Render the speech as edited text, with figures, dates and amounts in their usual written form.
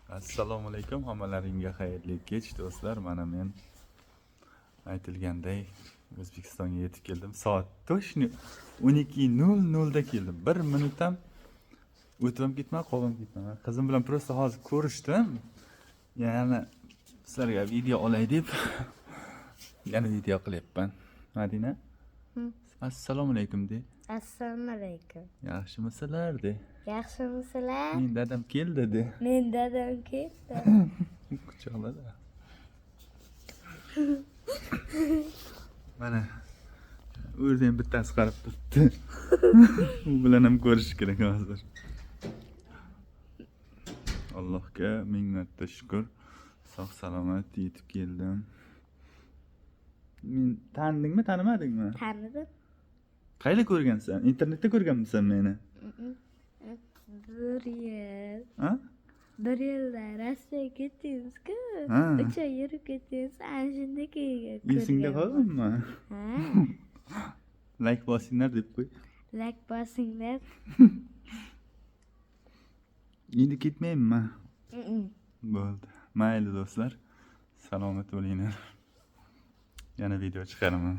Assalomu alaykum, hammalaringga xayrli kech do'stlar. Mana men aytilganday O'zbekistonga yetib keldim. Soat точно 12:00 da keldim. 1 minut ham o'tib ketmadi, qolib ketmadi. Qizim bilan просто hozir ko'rishdim. Yana sizlarga video olay deb yana video qilyapman. Madina, assalomu alaykum de. Assalomu alaykum. Yaxshimisizlar de. Yaxshimisizlar? Men dadam keldi de. Men dadam ketdi. Quchoqladi. Mana o'zidan bittasi qarab turibdi. U bilan ham ko'rish kerak hozir. Allohga ming marta shukr. Sog' salomat yetib keldim. Men tanidingmi, tanimadingmi? Tanidim. Qayerda ko'rgansan? Internetda ko'rganmisan meni? Bir yil. Ha? Bir yilda Rossiyaga ketdingiz-ku. Ha. 3 oy yurib ketdingiz. Ana shunda keyin Esingda qoldimi? Ha. Like bosinglar deb qo'y. Like bosinglar. Endi ketmayman. Bo'ldi. Mayli do'stlar. Salomat bo'linglar. Yana video chiqaraman.